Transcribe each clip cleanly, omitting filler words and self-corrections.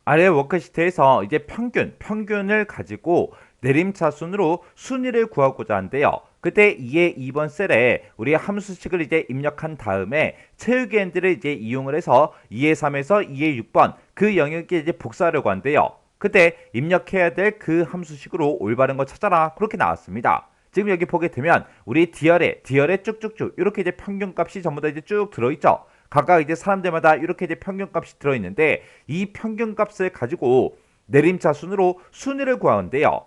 아래 워크시트에서 이제 평균을 가지고 내림차순으로 순위를 구하고자 한대요. 그때 2의 2번 셀에 우리 함수식을 이제 입력한 다음에 채우기 핸들을 이제 이용을 해서 2의 3에서 2의 6번 그 영역에 이제 복사하려고 한대요. 그때 입력해야 될 그 함수식으로 올바른 거 찾아라. 그렇게 나왔습니다. 지금 여기 보게 되면 우리 D열에 쭉쭉쭉 이렇게 이제 평균값이 전부 다 이제 쭉 들어있죠. 각각 이제 사람들마다 이렇게 이제 평균값이 들어있는데 이 평균값을 가지고 내림차순으로 순위를 구하는데요.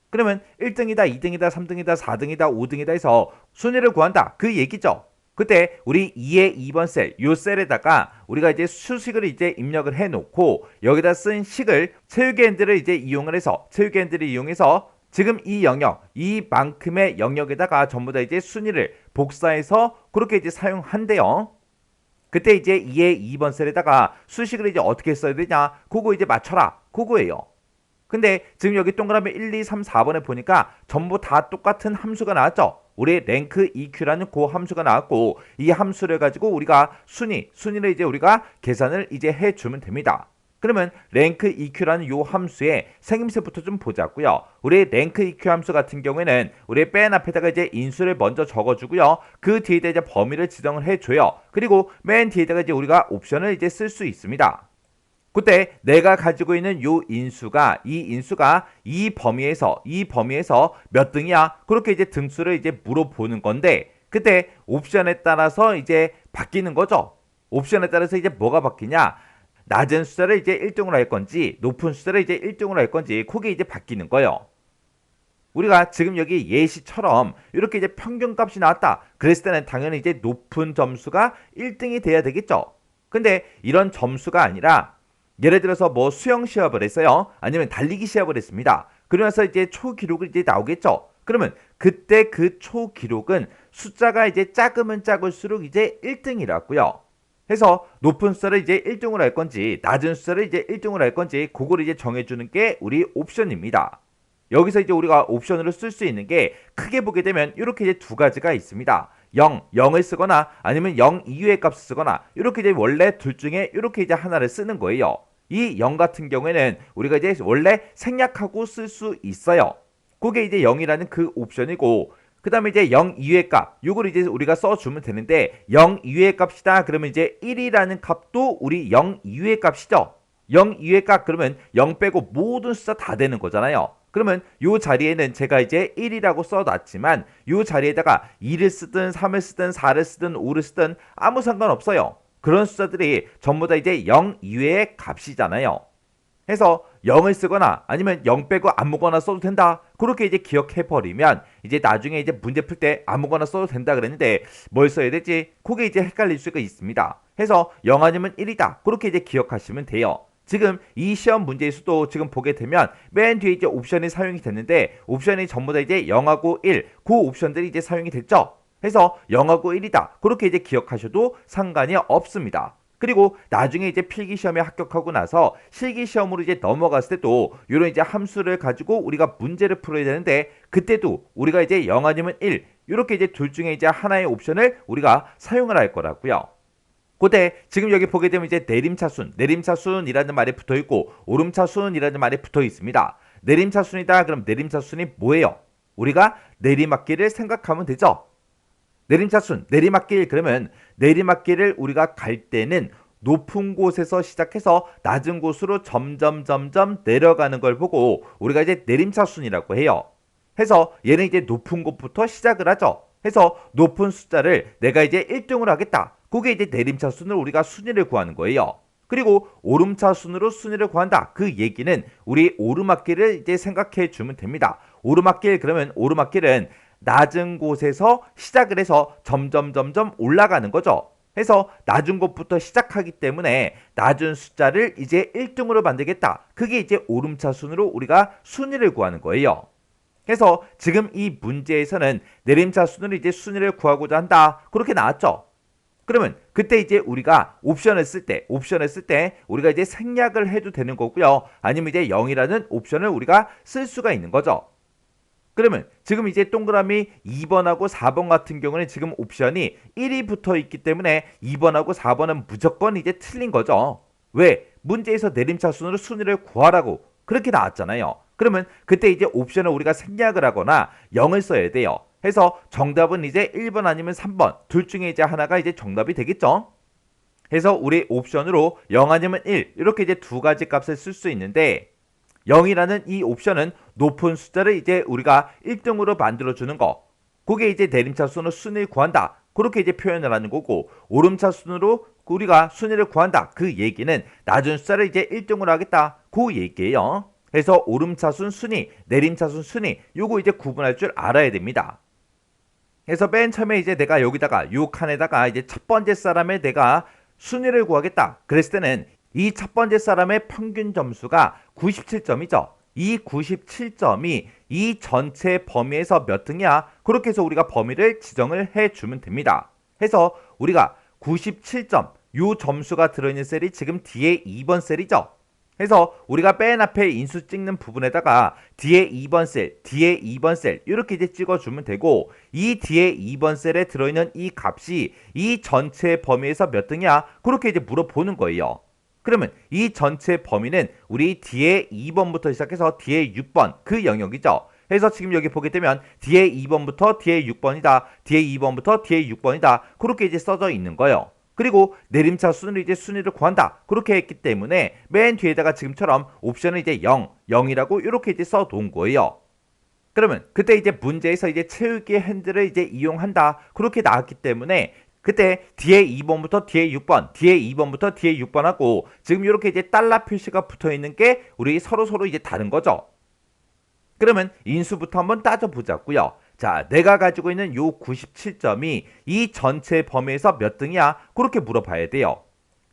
그러면 1등이다, 2등이다, 3등이다, 4등이다, 5등이다 해서 순위를 구한다. 그 얘기죠. 그때 우리 2의 2번 셀, 요 셀에다가 우리가 이제 수식을 이제 입력을 해 놓고 여기다 쓴 식을 채우기 핸들을 이제 채우기 핸들을 이용해서 지금 이 영역, 이만큼의 영역에다가 전부 다 이제 순위를 복사해서 그렇게 이제 사용한대요. 그때 이제 2의 2번 셀에다가 수식을 이제 어떻게 써야 되냐? 그거 이제 맞춰라. 그거예요. 근데 지금 여기 동그라미 1, 2, 3, 4번에 보니까 전부 다 똑같은 함수가 나왔죠. 우리 랭크 EQ라는 그 함수가 나왔고 이 함수를 가지고 우리가 순위를 이제 우리가 계산을 이제 해주면 됩니다. 그러면 랭크 EQ라는 요 함수의 생김새부터 좀 보자고요. 우리 랭크 EQ 함수 같은 경우에는 우리 맨 앞에다가 이제 인수를 먼저 적어주고요. 그 뒤에다 이제 범위를 지정을 해줘요. 그리고 맨 뒤에다가 이제 우리가 옵션을 이제 쓸 수 있습니다. 그때 내가 가지고 있는 이 인수가 이 범위에서 몇 등이야? 그렇게 이제 등수를 이제 물어보는 건데 그때 옵션에 따라서 이제 바뀌는 거죠. 옵션에 따라서 이제 뭐가 바뀌냐? 낮은 숫자를 이제 1등으로 할 건지 높은 숫자를 이제 1등으로 할 건지 그게 이제 바뀌는 거예요. 우리가 지금 여기 예시처럼 이렇게 이제 평균값이 나왔다. 그랬을 때는 당연히 이제 높은 점수가 1등이 돼야 되겠죠. 근데 이런 점수가 아니라 예를 들어서 뭐 수영 시합을 했어요. 아니면 달리기 시합을 했습니다. 그러면서 이제 초 기록이 이제 나오겠죠. 그러면 그때 그 초 기록은 숫자가 이제 작으면 작을수록 이제 1등이라고요. 해서 높은 숫자를 이제 1등으로 할 건지 낮은 숫자를 이제 1등으로 할 건지 그걸 이제 정해주는 게 우리 옵션입니다. 여기서 이제 우리가 옵션으로 쓸 수 있는 게 크게 보게 되면 이렇게 이제 두 가지가 있습니다. 0을 쓰거나 아니면 0 이후의 값을 쓰거나 이렇게 이제 원래 둘 중에 이렇게 이제 하나를 쓰는 거예요. 이 0 같은 경우에는 우리가 이제 원래 생략하고 쓸 수 있어요. 그게 이제 0이라는 그 옵션이고 그 다음에 이제 0 이후의 값 요걸 이제 우리가 써주면 되는데 0 이후의 값이다 그러면 이제 1이라는 값도 우리 0 이후의 값이죠. 0 이후의 값 그러면 0 빼고 모든 숫자 다 되는 거잖아요. 그러면 요 자리에는 제가 이제 1이라고 써놨지만 요 자리에다가 2를 쓰든 3을 쓰든 4를 쓰든 5를 쓰든 아무 상관없어요. 그런 숫자들이 전부 다 이제 0 이외의 값이잖아요. 해서 0을 쓰거나 아니면 0 빼고 아무거나 써도 된다. 그렇게 이제 기억해 버리면 이제 나중에 이제 문제 풀 때 아무거나 써도 된다 그랬는데 뭘 써야 되지? 그게 이제 헷갈릴 수가 있습니다. 해서 0 아니면 1이다. 그렇게 이제 기억하시면 돼요. 지금 이 시험 문제에서도 지금 보게 되면 맨 뒤에 이제 옵션이 사용이 됐는데 옵션이 전부 다 이제 0하고 1, 그 옵션들이 이제 사용이 됐죠. 해서 0하고 1이다. 그렇게 이제 기억하셔도 상관이 없습니다. 그리고 나중에 이제 필기시험에 합격하고 나서 실기시험으로 이제 넘어갔을 때도 이런 이제 함수를 가지고 우리가 문제를 풀어야 되는데 그때도 우리가 이제 0 아니면 1 이렇게 이제 둘 중에 이제 하나의 옵션을 우리가 사용을 할 거라고요. 그때 지금 여기 보게 되면 이제 내림차순이라는 말이 붙어 있고 오름차순이라는 말이 붙어 있습니다. 내림차순이다. 그럼 내림차순이 뭐예요? 우리가 내리막길을 생각하면 되죠. 내리막길 그러면 내리막길을 우리가 갈 때는 높은 곳에서 시작해서 낮은 곳으로 점점 내려가는 걸 보고 우리가 이제 내림차순이라고 해요. 해서 얘는 이제 높은 곳부터 시작을 하죠. 해서 높은 숫자를 내가 이제 1등으로 하겠다. 그게 이제 내림차순을 우리가 순위를 구하는 거예요. 그리고 오름차순으로 순위를 구한다. 그 얘기는 우리 오르막길을 이제 생각해 주면 됩니다. 오르막길 그러면 오르막길은 낮은 곳에서 시작을 해서 점점 올라가는 거죠. 해서 낮은 곳부터 시작하기 때문에 낮은 숫자를 이제 1등으로 만들겠다. 그게 이제 오름차순으로 우리가 순위를 구하는 거예요. 해서 지금 이 문제에서는 내림차순으로 이제 순위를 구하고자 한다. 그렇게 나왔죠. 그러면 그때 이제 우리가 옵션을 쓸 때 우리가 이제 생략을 해도 되는 거고요. 아니면 이제 0이라는 옵션을 우리가 쓸 수가 있는 거죠. 그러면 지금 이제 동그라미 2번하고 4번 같은 경우는 지금 옵션이 1이 붙어 있기 때문에 2번하고 4번은 무조건 이제 틀린 거죠. 왜? 문제에서 내림차순으로 순위를 구하라고 그렇게 나왔잖아요. 그러면 그때 이제 옵션을 우리가 생략을 하거나 0을 써야 돼요. 해서 정답은 이제 1번 아니면 3번 둘 중에 이제 하나가 이제 정답이 되겠죠. 해서 우리 옵션으로 0 아니면 1 이렇게 이제 두 가지 값을 쓸 수 있는데 0이라는 이 옵션은 높은 숫자를 이제 우리가 1등으로 만들어주는 거. 그게 이제 내림차순으로 순위를 구한다. 그렇게 이제 표현을 하는 거고 오름차순으로 우리가 순위를 구한다. 그 얘기는 낮은 숫자를 이제 1등으로 하겠다. 그 얘기예요. 그래서 오름차순 순위, 내림차순 순위 요거 이제 구분할 줄 알아야 됩니다. 그래서 맨 처음에 이제 내가 여기다가 요 칸에다가 이제 첫 번째 사람의 내가 순위를 구하겠다. 그랬을 때는 이 첫 번째 사람의 평균 점수가 97점이죠. 이 97점이 이 전체 범위에서 몇 등이야? 그렇게 해서 우리가 범위를 지정을 해주면 됩니다. 해서 우리가 97점, 요 점수가 들어있는 셀이 지금 뒤에 2번 셀이죠. 해서 우리가 맨 앞에 인수 찍는 부분에다가 뒤에 2번 셀, 뒤에 2번 셀 이렇게 이제 찍어주면 되고 이 뒤에 2번 셀에 들어있는 이 값이 이 전체 범위에서 몇 등이야? 그렇게 이제 물어보는 거예요. 그러면 이 전체 범위는 우리 뒤에 2번부터 시작해서 뒤에 6번 그 영역이죠. 그래서 지금 여기 보게 되면 뒤에 2번부터 뒤에 6번이다. 뒤에 2번부터 뒤에 6번이다. 그렇게 이제 써져 있는 거예요. 그리고 내림차 순위를 이제 순위를 구한다. 그렇게 했기 때문에 맨 뒤에다가 지금처럼 옵션을 이제 0, 0이라고 이렇게 이제 써놓은 거예요. 그러면 그때 이제 문제에서 이제 채우기 핸들을 이제 이용한다. 그렇게 나왔기 때문에 그때 뒤에 2번부터 뒤에 6번, 뒤에 2번부터 뒤에 6번하고 지금 이렇게 이제 달러 표시가 붙어 있는 게 우리 서로 이제 다른 거죠. 그러면 인수부터 한번 따져보자고요. 자, 내가 가지고 있는 요 97점이 이 전체 범위에서 몇 등이야? 그렇게 물어봐야 돼요.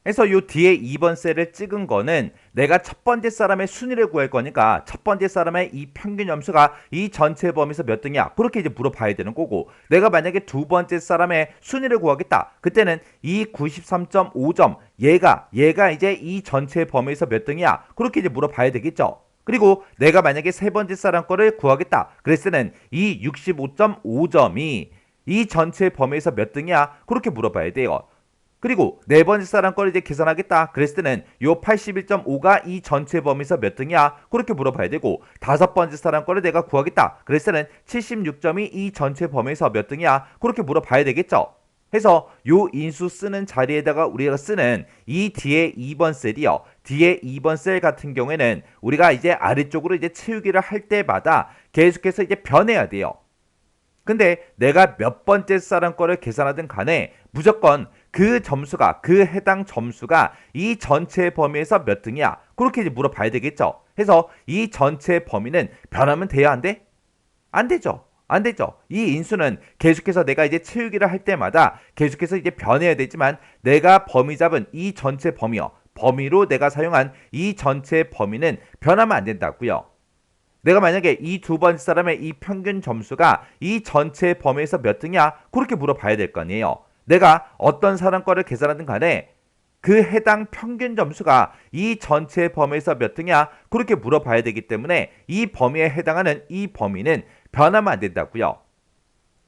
그래서 요 뒤에 2번 셀을 찍은 거는 내가 첫 번째 사람의 순위를 구할 거니까 첫 번째 사람의 이 평균 점수가 이 전체 범위에서 몇 등이야? 그렇게 이제 물어봐야 되는 거고 내가 만약에 두 번째 사람의 순위를 구하겠다. 그때는 이 93.5점 얘가 이제 이 전체 범위에서 몇 등이야? 그렇게 이제 물어봐야 되겠죠. 그리고 내가 만약에 세 번째 사람 거를 구하겠다. 그랬을 때는 이 65.5점이 이 전체 범위에서 몇 등이야? 그렇게 물어봐야 돼요. 그리고 네 번째 사람 거를 이제 계산하겠다. 그랬을 때는 요 81.5가 이 전체 범위에서 몇 등이야? 그렇게 물어봐야 되고 다섯 번째 사람 거를 내가 구하겠다. 그랬을 때는 76점이 이 전체 범위에서 몇 등이야? 그렇게 물어봐야 되겠죠. 해서 요 인수 쓰는 자리에다가 우리가 쓰는 이 뒤에 2번 셀이요. 뒤에 2번 셀 같은 경우에는 우리가 이제 아래쪽으로 이제 채우기를 할 때마다 계속해서 이제 변해야 돼요. 근데 내가 몇 번째 사람 거를 계산하든 간에 무조건 그 점수가 그 해당 점수가 이 전체 범위에서 몇 등이야? 그렇게 이제 물어봐야 되겠죠. 해서 이 전체 범위는 변하면 돼야 안 돼? 안 되죠. 안 되죠. 이 인수는 계속해서 내가 이제 채우기를 할 때마다 계속해서 이제 변해야 되지만 내가 범위 잡은 이 전체 범위로 내가 사용한 이 전체 범위는 변하면 안 된다고요. 내가 만약에 이 두 번째 사람의 이 평균 점수가 이 전체 범위에서 몇 등이야? 그렇게 물어봐야 될 거 아니에요. 내가 어떤 사람 거를 계산하든 간에 그 해당 평균 점수가 이 전체 범위에서 몇 등이야? 그렇게 물어봐야 되기 때문에 이 범위에 해당하는 이 범위는 변하면 안 된다고요.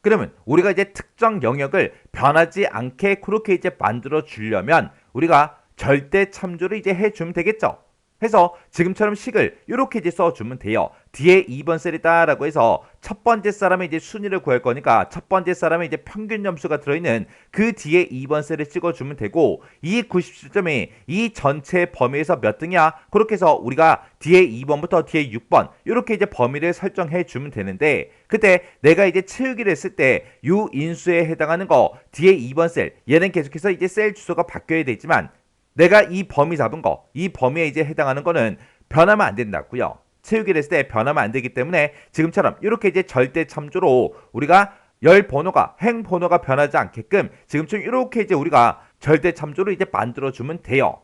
그러면 우리가 이제 특정 영역을 변하지 않게 그렇게 이제 만들어 주려면 우리가 절대 참조를 이제 해주면 되겠죠. 해서 지금처럼 식을 이렇게 이제 써주면 돼요. 뒤에 2번 셀이다라고 해서 첫 번째 사람의 이제 순위를 구할 거니까 첫 번째 사람의 이제 평균 점수가 들어있는 그 뒤에 2번 셀을 찍어주면 되고 이 97점이 이 전체 범위에서 몇 등이야? 그렇게 해서 우리가 뒤에 2번부터 뒤에 6번 이렇게 이제 범위를 설정해 주면 되는데 그때 내가 이제 채우기를 했을 때 이 인수에 해당하는 거 뒤에 2번 셀 얘는 계속해서 이제 셀 주소가 바뀌어야 되지만 내가 이 범위 잡은 거, 이 범위에 이제 해당하는 거는 변하면 안 된다고요. 채우기를 했을 때 변하면 안 되기 때문에 지금처럼 이렇게 이제 절대 참조로 우리가 열 번호가 행 번호가 변하지 않게끔 지금처럼 이렇게 이제 우리가 절대 참조로 이제 만들어 주면 돼요.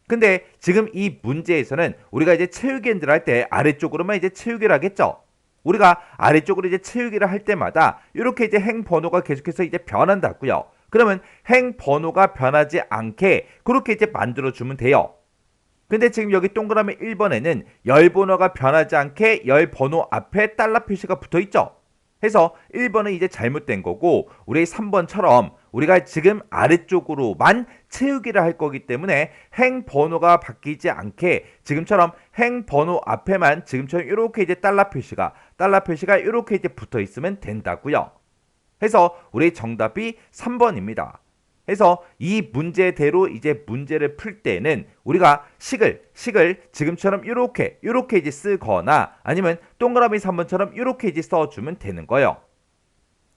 근데 지금 이 문제에서는 우리가 이제 채우기 핸들 할 때 아래쪽으로만 이제 채우기를 하겠죠. 우리가 아래쪽으로 이제 채우기를 할 때마다 이렇게 이제 행 번호가 계속해서 이제 변한다고요. 그러면 행 번호가 변하지 않게 그렇게 이제 만들어주면 돼요. 근데 지금 여기 동그라미 1번에는 열 번호가 변하지 않게 열 번호 앞에 달러 표시가 붙어 있죠. 해서 1번은 이제 잘못된 거고 우리 3번처럼 우리가 지금 아래쪽으로만 채우기를 할 거기 때문에 행 번호가 바뀌지 않게 지금처럼 행 번호 앞에만 지금처럼 이렇게 이제 달러 표시가 이렇게 이제 붙어 있으면 된다고요. 해서 우리 정답이 3번입니다. 해서 이 문제대로 이제 문제를 풀 때는 우리가 식을 지금처럼 이렇게 이제 쓰거나 아니면 동그라미 3번처럼 이렇게 이제 써주면 되는 거예요.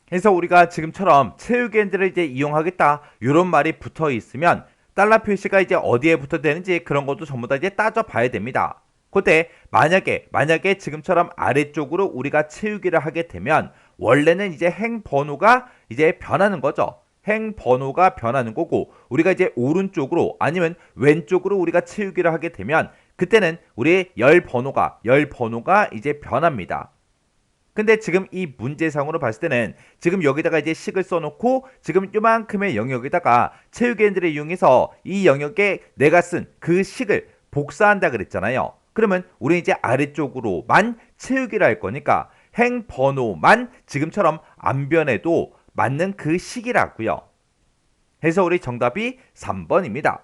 그래서 우리가 지금처럼 채우기 핸들을 이제 이용하겠다 이런 말이 붙어 있으면 달러 표시가 이제 어디에 붙어 되는지 그런 것도 전부 다 이제 따져봐야 됩니다. 그때 만약에 지금처럼 아래쪽으로 우리가 채우기를 하게 되면 원래는 이제 행 번호가 이제 변하는 거죠. 행 번호가 변하는 거고 우리가 이제 오른쪽으로 아니면 왼쪽으로 우리가 채우기를 하게 되면 그때는 우리의 열 번호가 이제 변합니다. 근데 지금 이 문제상으로 봤을 때는 지금 여기다가 이제 식을 써놓고 지금 요만큼의 영역에다가 채우기 핸들을 이용해서 이 영역에 내가 쓴 그 식을 복사한다 그랬잖아요. 그러면 우리 이제 아래쪽으로만 채우기를 할 거니까 행 번호만 지금처럼 안 변해도 맞는 그 식이라고요. 해서 우리 정답이 3번입니다.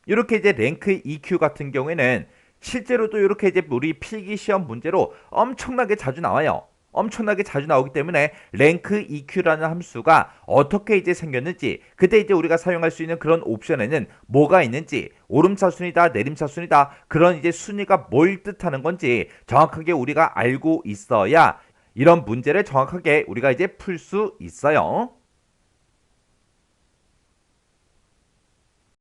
이렇게 이제 랭크 EQ 같은 경우에는 실제로도 이렇게 이제 우리 필기 시험 문제로 엄청나게 자주 나와요. 엄청나게 자주 나오기 때문에 랭크 EQ라는 함수가 어떻게 이제 생겼는지 그때 이제 우리가 사용할 수 있는 그런 옵션에는 뭐가 있는지 오름차순이다 내림차순이다 그런 이제 순위가 뭘 뜻하는 건지 정확하게 우리가 알고 있어야 이런 문제를 정확하게 우리가 이제 풀 수 있어요.